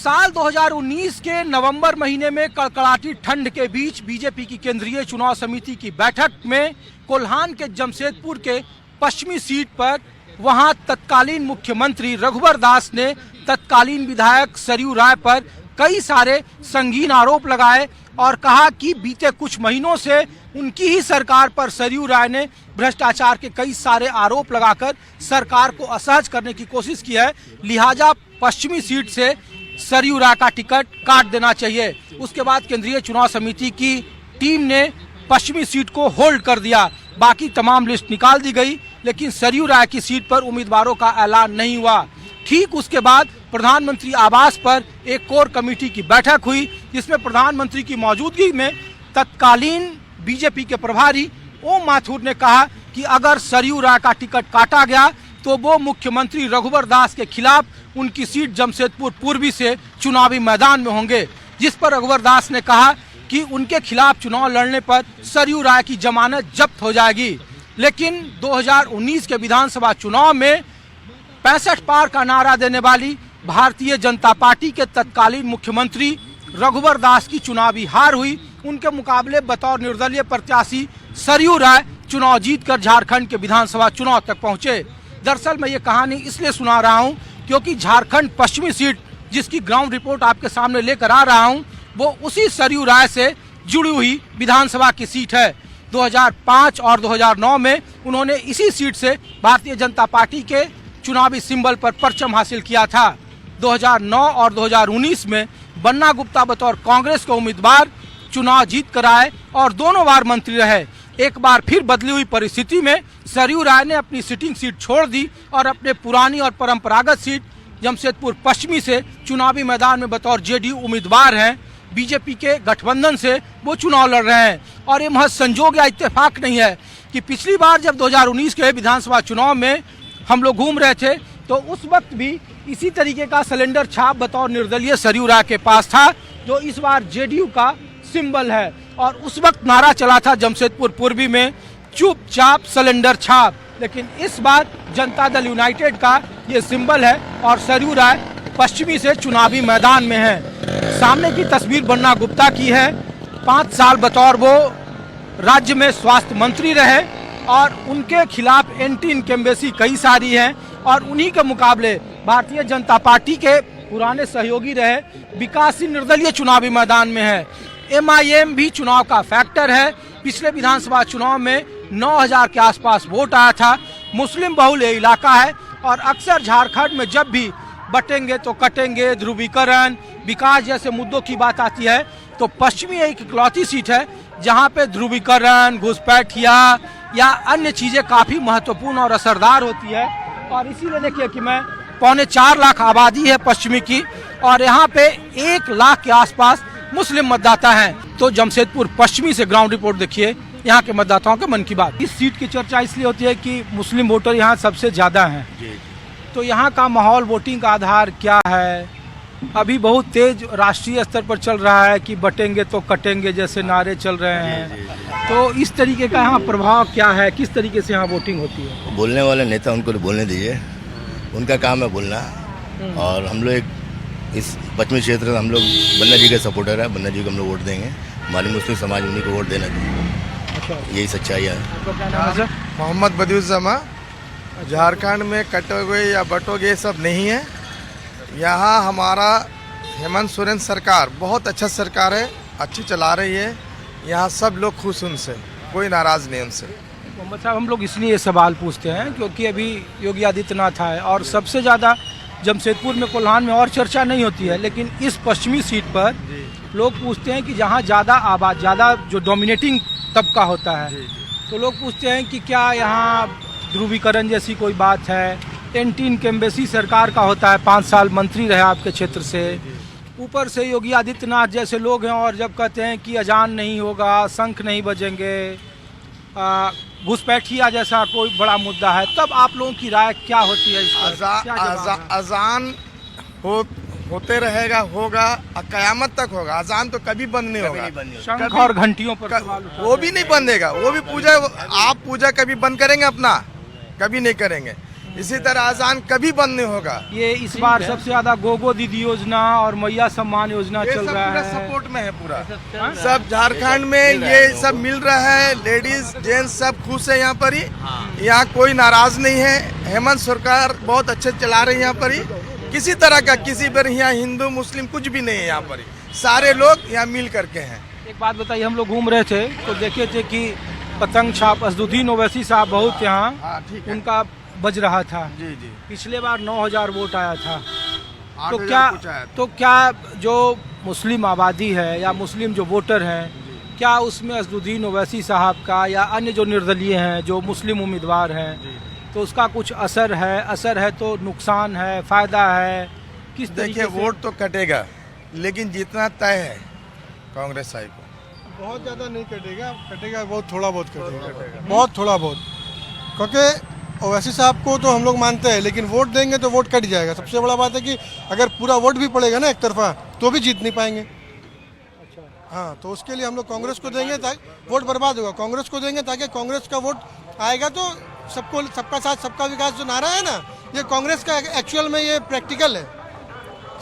साल 2019 के नवंबर महीने में कड़कड़ाती ठंड के बीच बीजेपी की केंद्रीय चुनाव समिति की बैठक में कोल्हान के जमशेदपुर के पश्चिमी सीट पर वहां तत्कालीन मुख्यमंत्री रघुवर दास ने तत्कालीन विधायक सरयू राय पर कई सारे संगीन आरोप लगाए और कहा कि बीते कुछ महीनों से उनकी ही सरकार पर सरयू राय ने भ्रष्टाचार के कई सारे आरोप लगाकर सरकार को असहज करने की कोशिश की है, लिहाजा पश्चिमी सीट से सरयू राय का टिकट काट देना चाहिए। उसके बाद केंद्रीय चुनाव समिति की टीम ने पश्चिमी सीट को होल्ड कर दिया, बाकी तमाम लिस्ट निकाल दी गई, लेकिन सरयू राय की सीट पर उम्मीदवारों का ऐलान नहीं हुआ। ठीक उसके बाद प्रधानमंत्री आवास पर एक कोर कमेटी की बैठक हुई, जिसमें प्रधानमंत्री की मौजूदगी में तत्कालीन बीजेपी के प्रभारी ओम माथुर ने कहा कि अगर सरयू राय का टिकट काटा गया तो वो मुख्यमंत्री रघुवर दास के खिलाफ उनकी सीट जमशेदपुर पूर्वी से चुनावी मैदान में होंगे, जिस पर रघुवर दास ने कहा कि उनके खिलाफ चुनाव लड़ने पर सरयू राय की जमानत जब्त हो जाएगी। लेकिन 2019 के विधानसभा चुनाव में 65 पार का नारा देने वाली भारतीय जनता पार्टी के तत्कालीन मुख्यमंत्री रघुवर दास की चुनावी हार हुई। उनके मुकाबले बतौर निर्दलीय प्रत्याशी सरयू राय चुनाव जीतकर झारखंड के विधानसभा चुनाव तक पहुंचे। दरअसल मैं ये कहानी इसलिए सुना रहा हूं क्योंकि झारखंड पश्चिमी सीट, जिसकी ग्राउंड रिपोर्ट आपके सामने लेकर आ रहा हूं, वो उसी सरयू राय से जुड़ी हुई विधानसभा की सीट है। 2005 और 2009 में उन्होंने इसी सीट से भारतीय जनता पार्टी के चुनावी सिंबल पर परचम हासिल किया था। 2009 और 2019 में बन्ना गुप्ता बतौर कांग्रेस के उम्मीदवार चुनाव जीत कर आए और दोनों बार मंत्री रहे। एक बार फिर बदली हुई परिस्थिति में सरयू राय ने अपनी सिटिंग सीट छोड़ दी और अपने पुरानी और परंपरागत सीट जमशेदपुर पश्चिमी से चुनावी मैदान में बतौर जेडीयू उम्मीदवार हैं। बीजेपी के गठबंधन से वो चुनाव लड़ रहे हैं और ये महज संजोग या इत्तेफाक नहीं है कि पिछली बार जब 2019 के विधानसभा चुनाव में हम लोग घूम रहे थे तो उस वक्त भी इसी तरीके का सिलेंडर छाप बतौर निर्दलीय सरयू राय के पास था, जो इस बार जेडीयू का सिंबल है। और उस वक्त नारा चला था जमशेदपुर पूर्वी में चुपचाप सिलेंडर छाप, लेकिन इस बार जनता दल यूनाइटेड का ये सिंबल है और सरयू राय पश्चिमी से चुनावी मैदान में है। सामने की तस्वीर बन्ना गुप्ता की है। 5 साल बतौर वो राज्य में स्वास्थ्य मंत्री रहे और उनके खिलाफ एंटी इनकम्बेंसी कई सारी हैं और उन्हीं के मुकाबले भारतीय जनता पार्टी के पुराने सहयोगी रहे विकास सिंह निर्दलीय चुनावी मैदान में है। MIM भी चुनाव का फैक्टर है। पिछले विधानसभा चुनाव में 9000 के आसपास वोट आया था। मुस्लिम बहुल ये इलाका है और अक्सर झारखंड में जब भी बटेंगे तो कटेंगे, ध्रुवीकरण, विकास जैसे मुद्दों की बात आती है तो पश्चिमी एक इकलौती सीट है जहां पे ध्रुवीकरण, घुसपैठिया या अन्य चीजें काफी महत्वपूर्ण और असरदार होती है। और इसीलिए देखिए कि मैं 4.25 लाख आबादी है पश्चिमी की और यहाँ पे 1 लाख के आसपास मुस्लिम मतदाता हैं। तो जमशेदपुर पश्चिमी से ग्राउंड रिपोर्ट देखिए यहाँ के मतदाताओं के मन की बात। इस सीट की चर्चा इसलिए होती है कि मुस्लिम वोटर यहाँ सबसे ज्यादा हैं, तो यहाँ का माहौल, वोटिंग का आधार क्या है? अभी बहुत तेज राष्ट्रीय स्तर पर चल रहा है कि बटेंगे तो कटेंगे जैसे नारे चल रहे हैं, तो इस तरीके का यहाँ प्रभाव क्या है? किस तरीके से यहाँ वोटिंग होती है? बोलने वाले नेता उनको बोलने दीजिए, उनका काम है बोलना। और हम लोग इस पश्चिमी क्षेत्र में हम लोग बन्ना जी के सपोर्टर है, बन्ना जी को हम लोग वोट देंगे। हमारी मुस्लिम समाज उन्हीं को वोट देना चाहिए। अच्छा, यही सच्चाई है। मोहम्मद बदियुज्जमा। झारखंड में कटोगे या बटोगे ये सब नहीं है। यहाँ हमारा हेमंत सोरेन सरकार बहुत अच्छा सरकार है, अच्छी चला रही है। यहाँ सब लोग खुश, उनसे कोई नाराज़ नहीं उनसे। मोहम्मद साहब, हम लोग इसलिए ये सवाल पूछते हैं क्योंकि अभी योगी आदित्यनाथ आए और सबसे ज़्यादा जमशेदपुर में, कोल्हान में और चर्चा नहीं होती है, लेकिन इस पश्चिमी सीट पर लोग पूछते हैं कि जहाँ ज़्यादा जो डोमिनेटिंग तबका होता है, तो लोग पूछते हैं कि क्या यहाँ ध्रुवीकरण जैसी कोई बात है? एंटी इनकम्बेंसी सरकार का होता है, 5 साल मंत्री रहे आपके क्षेत्र से, ऊपर से योगी आदित्यनाथ जैसे लोग हैं और जब कहते हैं कि अजान नहीं होगा, शंख नहीं बजेंगे, घुसपैठिया जैसा कोई बड़ा मुद्दा है, तब आप लोगों की राय क्या होती है इस पर? अजान होते रहेगा, होगा, कयामत तक होगा। अजान तो कभी बंद नहीं होगा। शंख और घंटियों पर वो भी नहीं बंदेगा। वो भी पूजा, आप पूजा कभी बंद करेंगे अपना? कभी नहीं करेंगे। इसी तरह अजान कभी बंद नहीं होगा। ये इस बार सबसे ज्यादा गोगो दीदी योजना और मैया सम्मान योजना ये चल सब रहा पूरा है। सपोर्ट में है पूरा, सब झारखंड में ये सब मिल रहा है। लेडीज जेंट्स सब खुश है यहाँ पर ही, यहाँ कोई नाराज नहीं है। हेमंत सरकार बहुत अच्छे चला रही है यहाँ पर ही, किसी तरह का किसी पर यहाँ हिंदू मुस्लिम कुछ भी नहीं है। यहाँ पर ही सारे लोग यहाँ मिल करके हैं। एक बात बताइए, हम लोग घूम रहे थे तो देखे थे कि पतंग छाप असदुद्दीन ओवैसी साहब बहुत यहाँ हाँ ठीक है उनका बज रहा था। जी जी। पिछले बार 9,000 वोट आया था। 8,000 क्या कुछ आया था। तो क्या जो मुस्लिम आबादी है या मुस्लिम जो वोटर हैं, क्या उसमें असदुद्दीन ओवैसी साहब का या अन्य जो निर्दलीय हैं जो मुस्लिम उम्मीदवार हैं, तो उसका कुछ असर है? असर है तो नुकसान है, फायदा है? किस देखिए तरीके से? वोट तो कटेगा, लेकिन जितना तय है कांग्रेस साहिब को। बहुत ज़्यादा नहीं कटेगा, कटेगा बहुत, थोड़ा बहुत कटेगा, बहुत थोड़ा बहुत। क्योंकि ओवैसी साहब को तो हम लोग मानते हैं, लेकिन वोट देंगे तो वोट कट जाएगा। सबसे बड़ा बात है कि अगर पूरा वोट भी पड़ेगा ना एक तरफा, तो भी जीत नहीं पाएंगे। हाँ, तो उसके लिए हम लोग कांग्रेस को देंगे ताकि वोट बर्बाद होगा। कांग्रेस को देंगे ताकि कांग्रेस का वोट आएगा तो सबको, सबका साथ सबका विकास जो नारा है ना, ये कांग्रेस का एक्चुअल में ये प्रैक्टिकल है,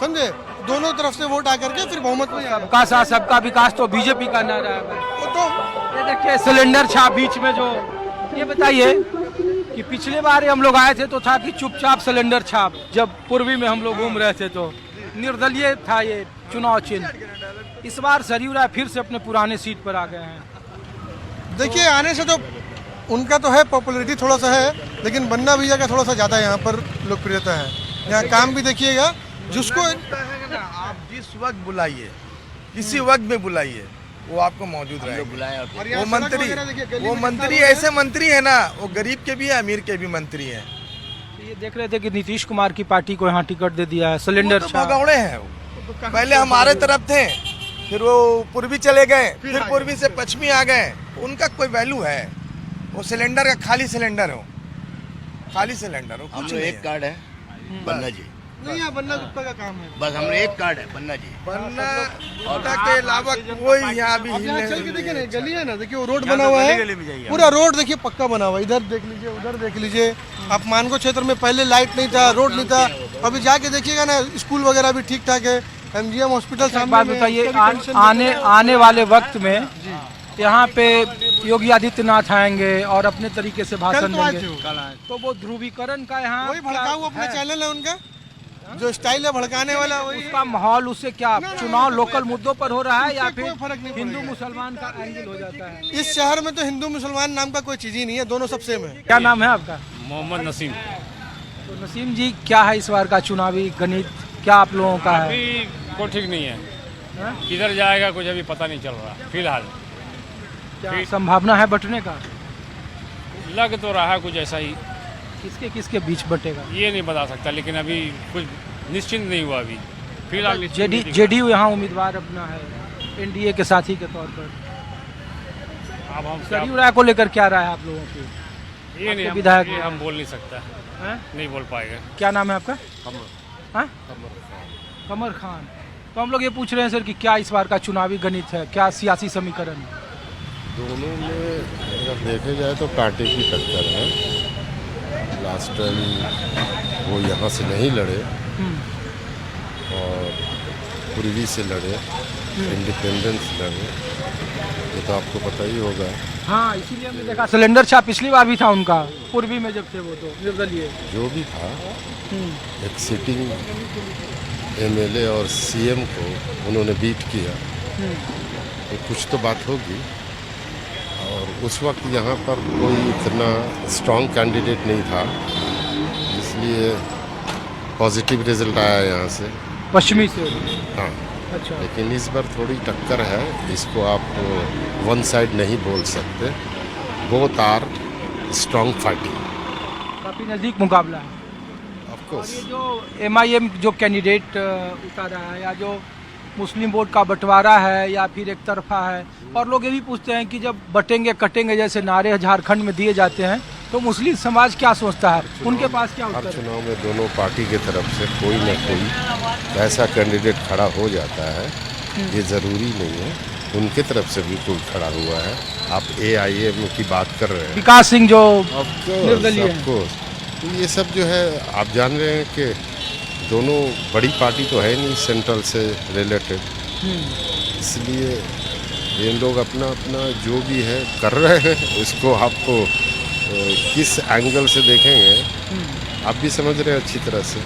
समझे। दोनों तरफ से वोट आकर के फिर बहुमत में आएगा। सबका साथ सबका विकास तो बीजेपी का नारा है। वो तो ये देखिए सिलेंडर छाप बीच में जो, ये बताइए कि पिछले बार हम लोग आए थे तो था कि चुपचाप सिलेंडर छाप, जब पूर्वी में हम लोग घूम रहे थे तो निर्दलीय था ये चुनाव चिन्ह। इस बार सरयू राय फिर से अपने पुराने सीट पर आ गए हैं। देखिए, आने से तो उनका तो है, पॉपुलैरिटी थोड़ा सा है, लेकिन बन्ना भैया का थोड़ा सा ज़्यादा यहाँ पर लोकप्रियता है। यहाँ काम भी देखिएगा, जिसको आप जिस वक्त बुलाइए, किसी वक्त में बुलाइए, वो आपको मौजूद रहेगा। बुलाएं आप। और वो यहाँ सड़क वगैरह देखिए, गली वो में मंत्री कितना ऐसे मंत्री है ना, वो गरीब के भी है, अमीर के भी मंत्री हैं। ये देख रहे थे कि नीतीश कुमार की पार्टी को यहाँ टिकट दे दिया है। सिलेंडर वो तो छाप भगौड़े हैं वो। पहले हमारे तरफ थे, फिर वो पूर्वी चले गए, फिर पूर्वी से पश्चिमी आ गए। उनका कोई वैल्यू है? वो सिलेंडर का खाली सिलेंडर हो, खाली सिलेंडर हो, हम कुछ लोग नहीं एक है। कार्ड है बन्ना जी, नहीं, यहाँ बन्ना गुप्ता का काम है। बस हम लोग एक कार्ड है बन्ना जी। वरना गुप्ता के अलावा कोई यहाँ भी अब यहाँ चल के हिलने देखिए ना, गली है ना, देखिए वो रोड बना हुआ है, पूरा रोड देखिए पक्का बना हुआ है। इधर देख लीजिए, उधर देख लीजिए। आप मानको क्षेत्र में पहले लाइट नहीं था, रोड नहीं था, अभी जाके देखिएगा ना, स्कूल वगैरह भी ठीक ठाक है। एमजीएम हॉस्पिटल एक सामने बात में है, बताइए, उसका भी टेंशन नहीं है। आने वाले वक्त में यहाँ पे योगी आदित्यनाथ आएंगे और अपने तरीके से भाषण कल तो आए देंगे, थे वो। तो वो ध्रुवीकरण का यहाँ वही भड़काऊ क्या अपने है? चैनल है उनका, जो स्टाइल है भड़काने वाला, वही है। उसका माहौल उससे क्या चुनाव लोकल मुद्दों पर हो रहा है या उससे फिर कोई फर्क नहीं हिंदू पड़ेगा। मुसलमान का एंगल हो जाता है? इस शहर में तो हिंदू मुसलमान नाम का कोई चीज ही नहीं है, दोनों सब सेम है। क्या नाम है आपका? मोहम्मद नसीम। तो नसीम जी, क्या है इस बार का चुनावी गणित, क्या आप लोगों का है? अभी कोई ठीक नहीं है, हाँ? किधर जाएगा कुछ अभी पता नहीं चल रहा फिलहाल। क्या संभावना है बंटने का? लग तो रहा है कुछ ऐसा ही, किसके किसके बीच बटेगा? ये नहीं बता सकता, लेकिन अभी कुछ निश्चित नहीं हुआ अभी फिलहाल। निश्चित नहीं दिखा। जेडीयू यहाँ उम्मीदवार अपना है एनडीए के साथी के तौर पर। अब हम सरयू राय को लेकर क्या राय है आप लोगों की? ये नहीं, आपके विधायक ये हम बोल नहीं सकता, हैं? नहीं बोल पाएगा। क्या नाम है आपका? हाँ? कमर खान। तो हम लोग ये पूछ रहे हैं सर कि क्या इस बार का चुनावी गणित है, क्या सियासी समीकरण है? दोनों में अगर देखे जाए तो कांटे की टक्कर है। लास्ट टाइम वो यहाँ से नहीं लड़े और पूर्वी से लड़े, इंडिपेंडेंस लड़े, ये तो आपको पता ही होगा। हाँ, इसीलिए हमने देखा सिलेंडर छाप पिछली बार भी था उनका, पूर्वी में जब थे वो तो निर्दलीय। जो भी था, एक सिटिंग एमएलए और सीएम को उन्होंने बीट किया, तो कुछ तो बात होगी। और उस वक्त यहाँ पर कोई इतना स्ट्रॉन्ग कैंडिडेट नहीं था, इसलिए पॉजिटिव रिजल्ट आया यहाँ से। पश्चिमी से। हाँ, अच्छा, लेकिन इस बार थोड़ी टक्कर है, इसको आप वन साइड नहीं बोल सकते। बोथ आर स्ट्रॉन्ग फाइटिंग, काफी नजदीक मुकाबला है। ऑफ और कोर्स। ये जो एमआईएम जो कैंडिडेट उतारा है, या जो मुस्लिम वोट का बंटवारा है या फिर एक तरफा है, और लोग ये भी पूछते हैं कि जब बटेंगे कटेंगे जैसे नारे झारखंड में दिए जाते हैं, तो मुस्लिम समाज क्या सोचता है? उनके पास क्या हर उत्तर है? चुनाव में दोनों पार्टी के तरफ से कोई न कोई ऐसा कैंडिडेट खड़ा हो जाता है, ये ज़रूरी नहीं है उनके तरफ से भी कोई खड़ा हुआ है। आप एआईएम की बात कर रहे हैं, विकास सिंह जो ऑफ निर्दलीय कोर्स, हैं। ऑफ कोर्स, तो ये सब जो है आप जान रहे हैं कि दोनों बड़ी पार्टी तो है नहीं सेंट्रल से रिलेटेड, इसलिए ये लोग अपना अपना जो भी है कर रहे हैं। इसको आपको किस एंगल से देखेंगे आप भी समझ रहे हैं अच्छी तरह से,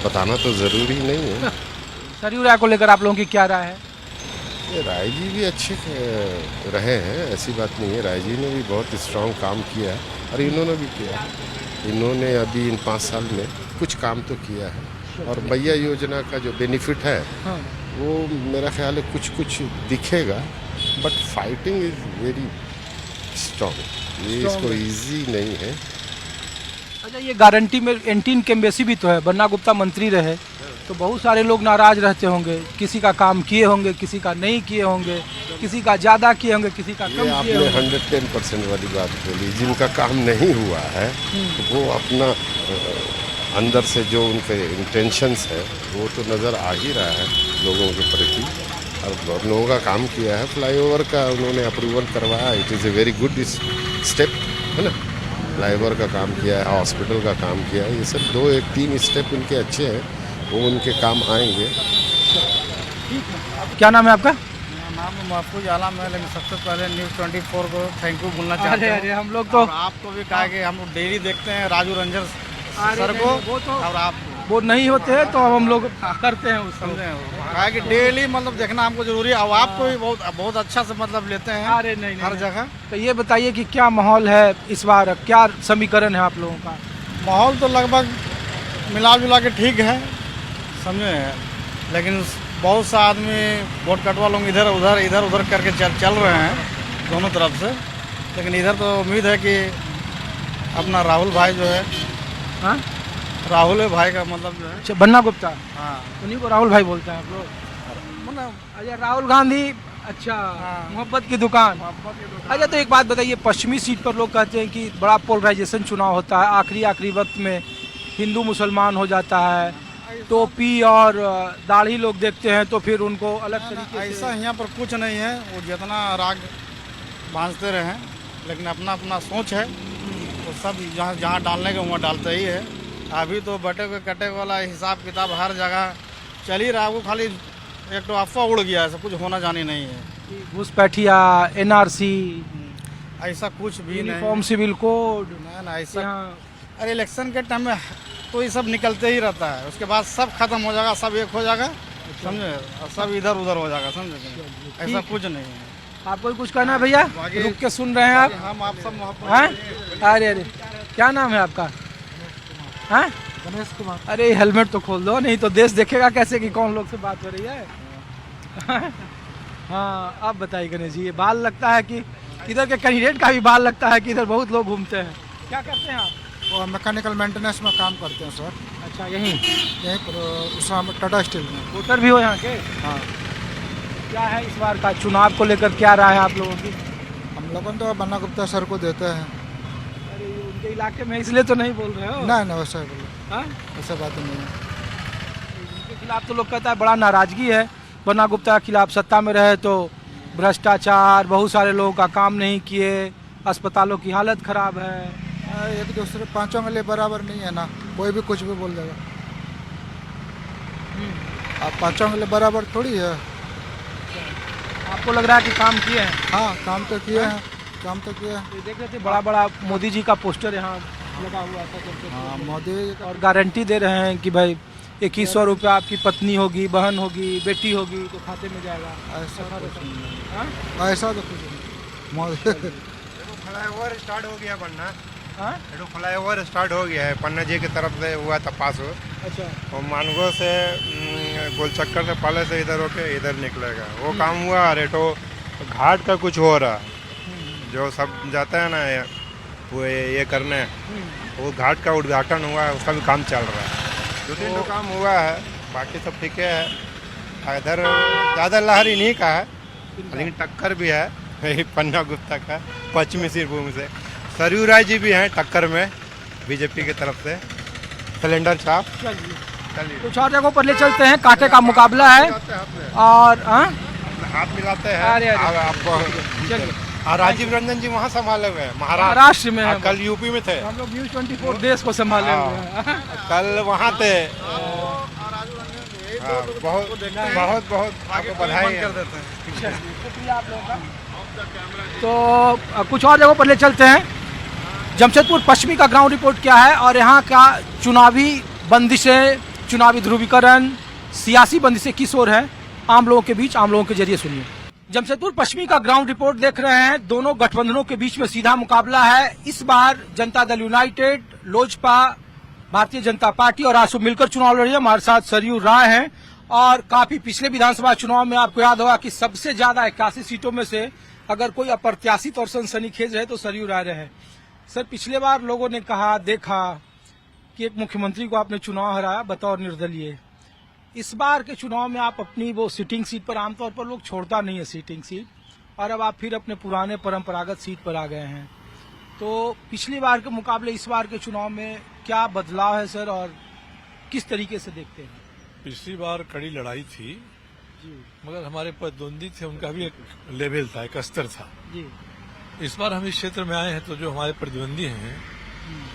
बताना तो ज़रूरी नहीं है। सरयू राय को लेकर आप लोगों की क्या राय है? ये राय जी भी अच्छे रहे हैं, ऐसी बात नहीं है। राय जी ने भी बहुत स्ट्रांग काम किया है और इन्होंने भी किया है। इन्होंने अभी इन 5 साल में कुछ काम तो किया है और मैया योजना का जो बेनिफिट है वो मेरा ख्याल है कुछ कुछ दिखेगा, but fighting is very strong. ये इसको इजी नहीं है। अच्छा, ये गारंटी में एंटीन केम्बेसी भी तो है, बन्ना गुप्ता मंत्री रहे तो बहुत सारे लोग नाराज रहते होंगे, किसी का काम किए होंगे, किसी का नहीं किए होंगे, किसी का ज़्यादा किए होंगे, किसी का ये कम किए आपने होंगे। 110% वाली बात बोली। जिनका काम नहीं हुआ है वो अपना अंदर से जो उनके इंटेंशंस है वो तो नज़र आ ही रहा है लोगों के प्रति। और लोगों का काम किया है, फ्लाईओवर का उन्होंने अप्रूवल करवाया, it is a very good step है ना। फ्लाईओवर का काम किया है, हॉस्पिटल का काम किया है, ये सब 2-3 स्टेप इनके अच्छे हैं, वो उनके काम आएंगे। क्या नाम है आपका? मेरा नाम महफूज आलम है, लेकिन सबसे पहले न्यूज़ 24 को थैंक यू बोलना चाहते हैं। अरे हम लोग तो और आपको भी कहा कि हम लोग डेली देखते हैं राजू रंजन सर को, वो तो और आप वो नहीं होते हैं तो हम लोग करते हैं उसको। समझे कहा कि डेली मतलब देखना हमको जरूरी है। अब आपको भी बहुत अच्छा से मतलब लेते हैं अरे नहीं हर जगह। तो ये बताइए कि क्या माहौल है इस बार, क्या समीकरण है आप लोगों का? माहौल तो लगभग मिला जुला के ठीक है, समझे, लेकिन बहुत सा आदमी वोट कटवा लोग इधर उधर करके चल रहे हैं दोनों तरफ से। लेकिन इधर तो उम्मीद है कि अपना राहुल भाई जो है, हाँ, राहुल भाई का मतलब जो है, अच्छा, बन्ना गुप्ता, हाँ उन्हीं को राहुल भाई बोलते हैं आप लोग? मतलब अच्छा, राहुल गांधी, अच्छा, मोहब्बत की दुकान। अच्छा, तो एक बात बताइए, पश्चिमी सीट पर लोग कहते हैं कि बड़ा पोलराइजेशन चुनाव होता है, आखिरी वक्त में हिंदू मुसलमान हो जाता है, टोपी और दाढ़ी लोग देखते हैं तो फिर उनको अलग तरीके से। ऐसा यहाँ पर कुछ नहीं है। वो जितना राग बांधते रहे, लेकिन अपना अपना सोच है, वो सब जहाँ डालने के वहाँ डालते ही है। अभी तो बटे के कटे वाला हिसाब किताब हर जगह चल ही रहा है। वो खाली एक तो अफवाह उड़ गया है, सब कुछ होना जानी नहीं है। घुसपैठिया, NRC, ऐसा कुछ भी यूनिफॉर्म नहीं, सिविल कोड, ना ऐसा। अरे इलेक्शन के टाइम में तो ये सब निकलते ही रहता है, उसके बाद सब खत्म हो जाएगा, सब एक हो जाएगा, समझे, और सब इधर उधर हो जाएगा, समझे। ऐसा कुछ नहीं है। आपको कुछ कहना है भैया? रुक के सुन रहे हैं आप? हम आप सब हैं? अरे क्या नाम है आपका? हैं? गणेश कुमार। अरे हेलमेट तो खोल दो, नहीं तो देश देखेगा कैसे कि कौन लोग से बात हो रही है। हाँ, आप बताइए गणेश जी, ये बाल लगता है कि इधर के कैंडिडेट का भी बाल लगता है कि इधर बहुत लोग घूमते हैं। क्या करते हैं आप? वो मैकेनिकल मेंटेनेंस में काम करते हैं सर, अच्छा, यहीं पर टाटा स्टील में। वोटर भी हो यहाँ के? हाँ। क्या है इस बार का चुनाव को लेकर, क्या राय है आप लोगों की? हम लोग तो बन्ना गुप्ता सर को देते हैं। अरे उनके इलाके में इसलिए तो नहीं बोल रहे हो? नहीं वैसा बोलो, हाँ? ऐसा बात नहीं है। उनके खिलाफ तो लोग कहता है बड़ा नाराजगी है, बन्ना गुप्ता के खिलाफ सत्ता में रहे तो भ्रष्टाचार, बहुत सारे लोगों का काम नहीं किए, अस्पतालों की हालत खराब है। एक दूसरे पांचों के लिए बराबर नहीं है ना, कोई भी कुछ भी बोल देगा। आप पांचों के लिए बराबर थोड़ी है। आपको लग रहा है कि काम किए हैं? हाँ, काम तो किए हैं, काम तो किए हैं। ये देख रहे थे बड़ा बड़ा मोदी जी का पोस्टर यहाँ लगा हुआ था, हाँ, मोदी और गारंटी दे रहे हैं कि भाई 2100 रुपये आपकी पत्नी होगी, बहन होगी, बेटी होगी तो खाते में जाएगा। ऐसा कुछ नहीं, हाँ? ऐसा तो कुछ नहीं। मोदी फ्लाईओवर स्टार्ट हो गया पन्ना, हाँ? फ्लाईओवर स्टार्ट हो गया है पन्ना जी की तरफ से, हुआ था पास हो, अच्छा, और मानगो से गोलचक्कर से पहले से इधर होके इधर निकलेगा, वो काम हुआ। रेटो घाट का कुछ हो रहा, जो सब जाता है ना वो ये करने, वो घाट का उद्घाटन हुआ है, उसका भी काम चल रहा है। 2-3 काम हुआ है, बाकी सब ठीक है। इधर ज़्यादा लहरी नहीं का है, लेकिन टक्कर भी है पन्ना गुप्ता का पश्चिमी सिरभूमि से। सरयू राय जी भी हैं टक्कर में बीजेपी की तरफ से। सिलेंडर छाप चलिए, कुछ और जगहों पर ले चलते हैं, कांटे का मुकाबला है और हाथ मिलाते हैं। अरे, अब आपको चलिए और राजीव रंजन जी वहाँ संभाले हुए हैं महाराष्ट्र में है। कल यूपी में थे। हम लोग न्यूज़ 24 देश को संभाले हुए हैं। कल वहाँ थे। बहुत बहुत बहुत आपको बधाई कर देते हैं। शुक्रिया आप लोगों का। तो कुछ और जगहों पर ले चलते हैं। जमशेदपुर पश्चिमी का ग्राउंड रिपोर्ट क्या है और यहाँ का चुनावी बंदिशें, चुनावी ध्रुवीकरण, सियासी बंदिशें किस ओर है, आम लोगों के बीच, आम लोगों के जरिए सुनिए। जमशेदपुर पश्चिमी का ग्राउंड रिपोर्ट देख रहे हैं। दोनों गठबंधनों के बीच में सीधा मुकाबला है। इस बार जनता दल यूनाइटेड, लोजपा, भारतीय जनता पार्टी और आसू मिलकर चुनाव लड़ी है। हमारे साथ सरयू राय हैं और काफी पिछले विधानसभा चुनाव में आपको याद होगा कि सबसे ज्यादा 81 सीटों में से अगर कोई अप्रत्याशित और सनसनीखेज रहे तो सरयू राय रहे। सर, पिछले बार लोगों ने कहा, देखा कि एक मुख्यमंत्री को आपने चुनाव हराया बतौर निर्दलीय। इस बार के चुनाव में आप अपनी वो सिटिंग सीट पर, आमतौर पर लोग छोड़ता नहीं है सिटिंग सीट, और अब आप फिर अपने पुराने परंपरागत सीट पर आ गए हैं। तो पिछली बार के मुकाबले इस बार के चुनाव में क्या बदलाव है सर, और किस तरीके से देखते हैं? पिछली बार कड़ी लड़ाई थी मगर हमारे प्रतिद्वंदी थे, उनका भी एक लेवल था, एक स्तर था जी। इस बार हम इस क्षेत्र में आए हैं तो जो हमारे प्रतिद्वंदी हैं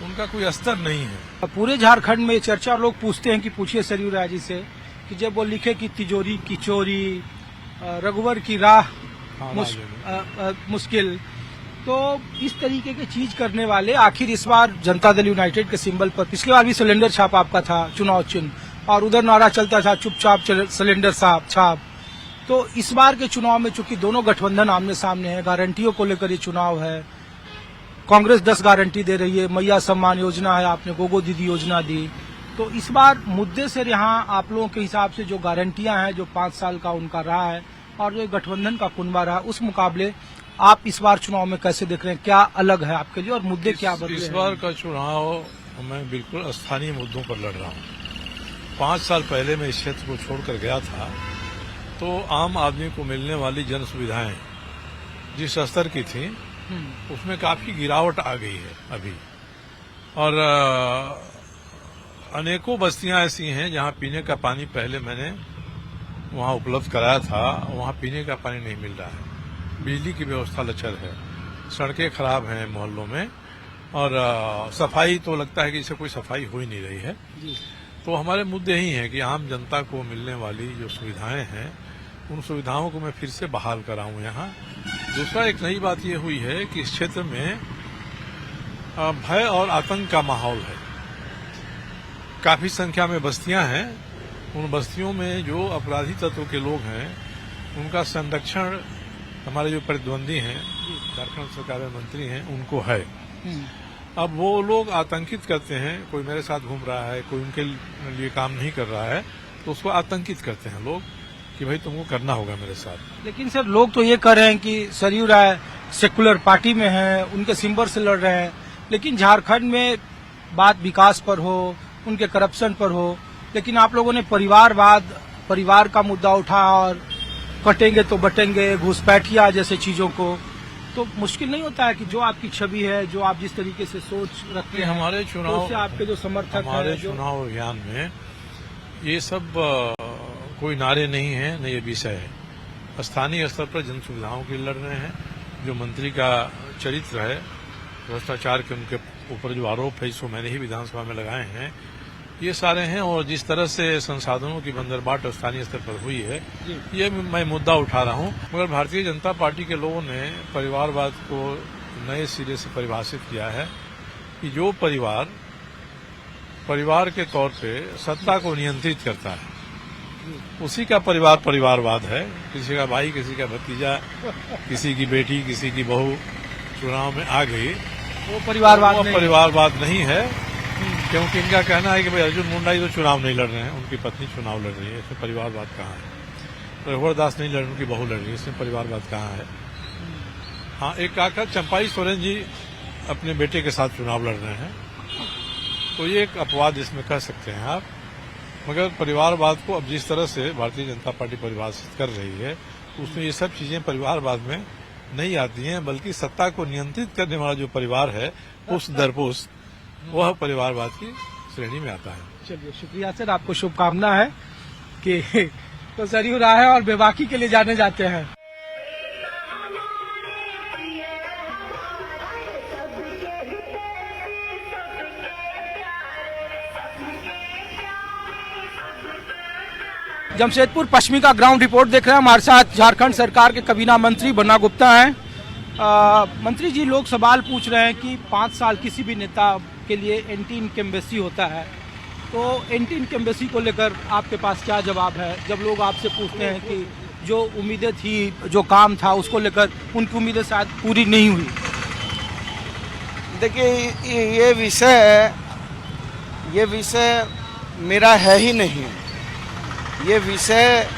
उनका कोई स्तर नहीं है। पूरे झारखंड में चर्चा, लोग पूछते हैं कि पूछिए सरयू राय जी से कि जब वो लिखे कि तिजोरी की चोरी, रघुवर की राह मुश्किल, तो इस तरीके की चीज करने वाले आखिर इस बार जनता दल यूनाइटेड के सिंबल पर, पिछली बार भी सिलेंडर छाप आपका था चुनाव चिन्ह, और उधर नारा चलता था चुपचाप सिलेंडर छाप। तो इस बार के चुनाव में चूंकि दोनों गठबंधन आमने सामने है, गारंटियों को लेकर ये चुनाव है। कांग्रेस 10 गारंटी दे रही है, मैया सम्मान योजना है, आपने गोगो दीदी योजना दी। तो इस बार मुद्दे से यहाँ आप लोगों के हिसाब से जो गारंटियां हैं, जो 5 साल का उनका रहा है और जो गठबंधन का कुनबा रहा, उस मुकाबले आप इस बार चुनाव में कैसे देख रहे हैं? क्या अलग है आपके लिए और मुद्दे क्या बदले हैं? इस बार का चुनाव मैं बिल्कुल स्थानीय मुद्दों पर लड़ रहा हूँ। 5 साल पहले मैं इस क्षेत्र को छोड़कर गया था तो आम आदमी को मिलने वाली जन सुविधाएं जिस स्तर की थी उसमें काफी गिरावट आ गई है अभी। और अनेकों बस्तियां ऐसी हैं जहां पीने का पानी पहले मैंने वहां उपलब्ध कराया था, वहां पीने का पानी नहीं मिल रहा है। बिजली की व्यवस्था लचर है, सड़कें खराब हैं मोहल्लों में, और सफाई तो लगता है कि इससे कोई सफाई हो ही नहीं रही है। तो हमारे मुद्दे ही हैं कि आम जनता को मिलने वाली जो सुविधाएं हैं उन सुविधाओं को मैं फिर से बहाल कराऊं यहाँ। दूसरा, एक नई बात ये हुई है कि इस क्षेत्र में भय और आतंक का माहौल है। काफी संख्या में बस्तियां हैं, उन बस्तियों में जो अपराधी तत्व के लोग हैं उनका संरक्षण हमारे जो प्रतिद्वंदी हैं, झारखंड सरकार में मंत्री हैं, उनको है। अब वो लोग आतंकित करते हैं, कोई मेरे साथ घूम रहा है, कोई उनके लिए काम नहीं कर रहा है, तो उसको आतंकित करते हैं लोग कि भाई तुमको करना होगा मेरे साथ। लेकिन सर, लोग तो ये कह रहे हैं कि सरयू राय सेकुलर पार्टी में है, उनके सिंबल से लड़ रहे हैं, लेकिन झारखंड में बात विकास पर हो, उनके करप्शन पर हो, लेकिन आप लोगों ने परिवारवाद, परिवार का मुद्दा उठा और कटेंगे तो बटेंगे, घुसपैठिया जैसे चीजों को, तो मुश्किल नहीं होता है कि जो आपकी छवि है, जो आप जिस तरीके से सोच रखते हैं, हमारे चुनाव तो आपके जो समर्थक हमारे चुनाव अभियान में ये सब कोई नारे नहीं है, न ये विषय है। स्थानीय स्तर पर जन सुविधाओं के लिए लड़ रहे हैं। जो मंत्री का चरित्र है, भ्रष्टाचार के उनके ऊपर जो आरोप है, इसको मैंने ही विधानसभा में लगाए हैं, ये सारे हैं। और जिस तरह से संसाधनों की बंदरबाट स्थानीय स्तर पर हुई है, ये मैं मुद्दा उठा रहा हूं। मगर भारतीय जनता पार्टी के लोगों ने परिवारवाद को नए सिरे से परिभाषित किया है कि जो परिवार के तौर पे सत्ता को नियंत्रित करता है, उसी का परिवारवाद है। किसी का भाई, किसी का भतीजा, किसी की बेटी, किसी की बहू चुनाव में आ गई, वो परिवारवाद नहीं है। क्योंकि इनका कहना है कि भाई अर्जुन मुंडा ही तो चुनाव नहीं लड़ रहे हैं, उनकी पत्नी चुनाव लड़ रही है, इसमें परिवारवाद कहाँ है? रघुवर दास नहीं लड़ रहे, उनकी बहू लड़ रही है, इसमें परिवारवाद कहाँ है? हाँ, एक आकर चंपाई सोरेन जी अपने बेटे के साथ चुनाव लड़ रहे हैं, तो ये एक अपवाद इसमें कह सकते हैं आप। मगर परिवारवाद को अब जिस तरह से भारतीय जनता पार्टी परिभाषित कर रही है, उसमें ये सब चीजें परिवारवाद में नहीं आती हैं, बल्कि सत्ता को नियंत्रित करने वाला जो परिवार है, उस दरपुस्त, वह परिवारवाद की श्रेणी में आता है। चलिए, शुक्रिया सर, आपको शुभकामना है कि तो सरयू राय और बेबाकी के लिए जाने जाते हैं। जमशेदपुर पश्चिमी का ग्राउंड रिपोर्ट देख रहे हैं। हमारे साथ झारखंड सरकार के काबीना मंत्री बन्ना गुप्ता हैं। मंत्री जी, लोग सवाल पूछ रहे हैं कि 5 साल किसी भी नेता के लिए एंटी इनकम्बेंसी होता है, तो एंटी इनकम्बेंसी को लेकर आपके पास क्या जवाब है जब लोग आपसे पूछते हैं कि जो उम्मीदें थी, जो काम था, उसको लेकर उनकी उम्मीदें शायद पूरी नहीं हुई? देखिए, ये विषय मेरा है ही नहीं। ये विषय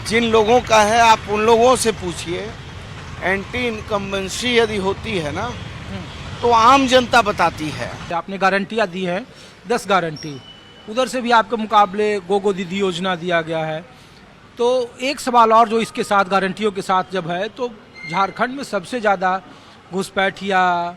जिन लोगों का है आप उन लोगों से पूछिए। एंटी इनकम्बेंसी यदि होती है ना तो आम जनता बताती है। आपने गारंटियां दी हैं, 10 गारंटी, उधर से भी आपके मुकाबले गोगो दीदी योजना दिया गया है। तो एक सवाल और जो इसके साथ गारंटियों के साथ जब है, तो झारखंड में सबसे ज़्यादा घुसपैठिया,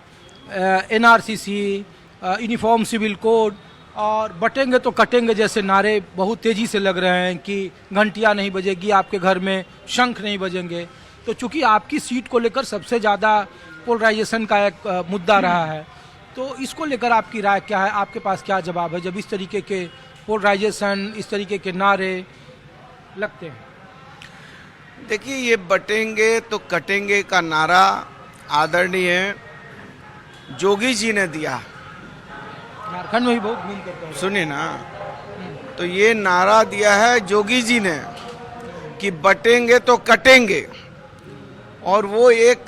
NRCC, यूनिफॉर्म सिविल कोड और बटेंगे तो कटेंगे जैसे नारे बहुत तेज़ी से लग रहे हैं कि घंटियां नहीं बजेगी, आपके घर में शंख नहीं बजेंगे। तो चूंकि आपकी सीट को लेकर सबसे ज़्यादा पोलराइजेशन का एक मुद्दा रहा है, तो इसको लेकर आपकी राय क्या है? आपके पास क्या जवाब है जब इस तरीके के पोलराइजेशन, इस तरीके के नारे लगते हैं? देखिए, ये बटेंगे तो कटेंगे का नारा आदरणीय जोगी जी ने दिया। झारखंड में भी बहुत घूम करते हैं। सुनिए ना, तो ये नारा दिया है जोगी जी ने कि बटेंगे तो कटेंगे, और वो एक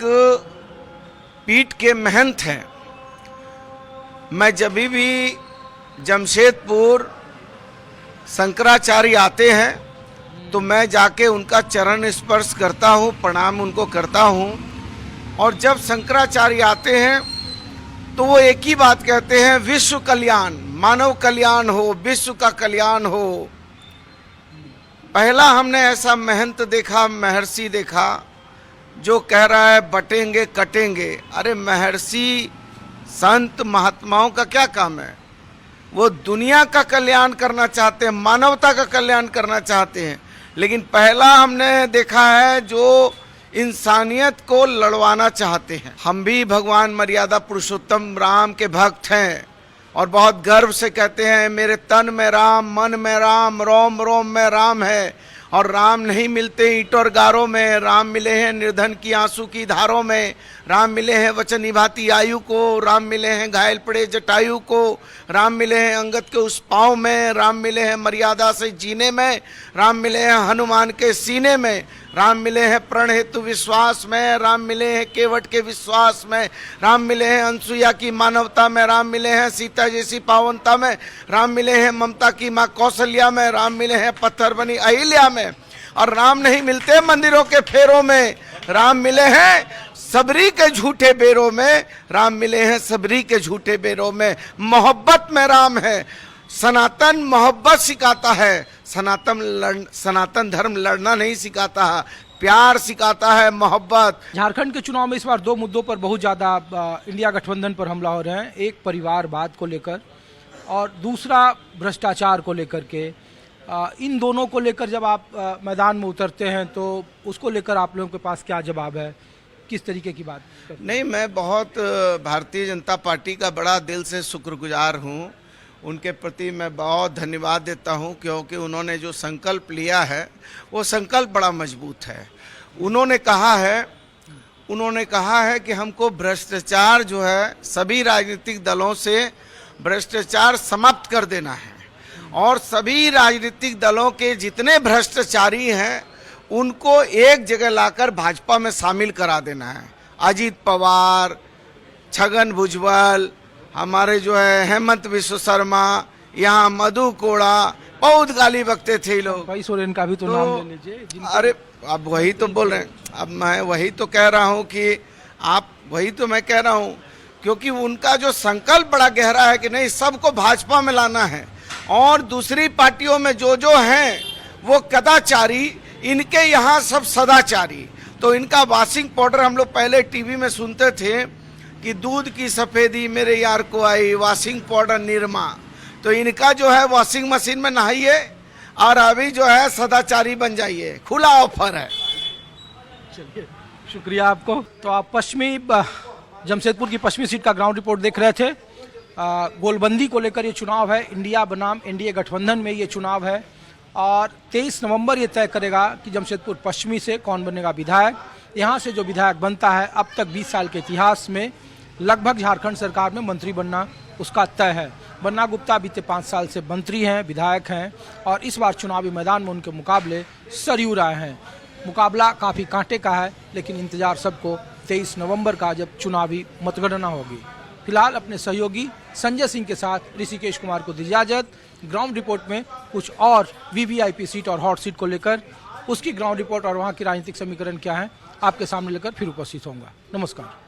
पीठ के महंत हैं। मैं जब भी जमशेदपुर शंकराचार्य आते हैं तो मैं जाके उनका चरण स्पर्श करता हूँ, प्रणाम उनको करता हूँ। और जब शंकराचार्य आते हैं तो वो एक ही बात कहते हैं, विश्व कल्याण, मानव कल्याण हो, विश्व का कल्याण हो। पहला हमने ऐसा महंत देखा, महर्षि देखा, जो कह रहा है बटेंगे कटेंगे। अरे महर्षि, संत, महात्माओं का क्या काम है? वो दुनिया का कल्याण करना चाहते हैं, मानवता का कल्याण करना चाहते हैं। लेकिन पहला हमने देखा है जो इंसानियत को लड़वाना चाहते हैं। हम भी भगवान मर्यादा पुरुषोत्तम राम के भक्त हैं और बहुत गर्व से कहते हैं, मेरे तन में राम, मन में राम, रोम रोम में राम है। और राम नहीं मिलते ईंट और गारों में, राम मिले हैं निर्धन की आंसू की धारों में, राम मिले हैं वचन निभाती आयु को, राम मिले हैं घायल पड़े जटायु को, राम मिले हैं अंगद के उस पाँव में, राम मिले हैं मर्यादा से जीने में, राम मिले हैं हनुमान के सीने में, राम मिले हैं प्रण हेतु विश्वास में, राम मिले हैं केवट के विश्वास में, राम मिले हैं अनसुईया की मानवता में, राम मिले हैं सीता जैसी पावनता में, राम मिले हैं ममता की माँ कौशल्या में, राम मिले हैं पत्थर बनी अहिल्या में। और राम नहीं मिलते मंदिरों के फेरों में, राम मिले हैं सबरी के झूठे बेरों में, राम मिले हैं सबरी के झूठे बेरों में। मोहब्बत में राम है, सनातन मोहब्बत सिखाता है, सनातन धर्म लड़ना नहीं सिखाता है, प्यार सिखाता है, मोहब्बत। झारखंड के चुनाव में इस बार 2 मुद्दों पर बहुत ज़्यादा इंडिया गठबंधन पर हमला हो रहे हैं। एक परिवारवाद को लेकर और दूसरा भ्रष्टाचार को लेकर के। इन दोनों को लेकर जब आप मैदान में उतरते हैं तो उसको लेकर आप लोगों के पास क्या जवाब है? किस तरीके की बात? नहीं, मैं बहुत भारतीय जनता पार्टी का बड़ा दिल से शुक्रगुजार हूँ। उनके प्रति मैं बहुत धन्यवाद देता हूँ, क्योंकि उन्होंने जो संकल्प लिया है वो संकल्प बड़ा मजबूत है। उन्होंने कहा है कि हमको भ्रष्टाचार जो है, सभी राजनीतिक दलों से भ्रष्टाचार समाप्त कर देना है, और सभी राजनीतिक दलों के जितने भ्रष्टाचारी हैं उनको एक जगह लाकर भाजपा में शामिल करा देना है। अजीत पवार, छगन भुजबल, हमारे जो है हेमंत विश्व शर्मा, यहाँ मधु कोड़ा, बहुत गाली बकते थे लोग। भाई सोरेन का भी तो नाम ले लीजिए। अरे अब वही तो बोल रहे हैं, अब मैं वही तो कह रहा हूँ कि आप, वही तो मैं कह रहा हूँ, क्योंकि उनका जो संकल्प बड़ा गहरा है कि नहीं, सबको भाजपा में लाना है। और दूसरी पार्टियों में जो हैं वो कदाचारी, इनके यहाँ सब सदाचारी। तो इनका वॉशिंग पाउडर हम लोग पहले टीवी में सुनते थे कि दूध की सफेदी मेरे यार को आई, वॉशिंग पाउडर निरमा। तो इनका जो है वॉशिंग मशीन में नहाइए और अभी जो है सदाचारी बन जाइए, खुला ऑफर है। चलिए, शुक्रिया आपको। तो आप पश्चिमी जमशेदपुर की पश्चिमी सीट का ग्राउंड रिपोर्ट देख रहे थे। गोलबंदी को लेकर ये चुनाव है, इंडिया बनाम एनडीए गठबंधन में ये चुनाव है। और 23 नवंबर ये तय करेगा कि जमशेदपुर पश्चिमी से कौन बनेगा विधायक। यहाँ से जो विधायक बनता है, अब तक 20 साल के इतिहास में लगभग झारखंड सरकार में मंत्री बनना उसका तय है। बन्ना गुप्ता बीते 5 साल से मंत्री हैं, विधायक हैं और इस बार चुनावी मैदान में उनके मुकाबले सरयू राय हैं। मुकाबला काफ़ी कांटे का है, लेकिन इंतजार सबको 23 नवंबर का, जब चुनावी मतगणना होगी। फिलहाल अपने सहयोगी संजय सिंह के साथ ऋषिकेश कुमार को दी इजाजत। ग्राउंड रिपोर्ट में कुछ और वीवीआईपी सीट और हॉट सीट को लेकर उसकी ग्राउंड रिपोर्ट और वहाँ की राजनीतिक समीकरण क्या है आपके सामने लेकर फिर उपस्थित होऊंगा। नमस्कार।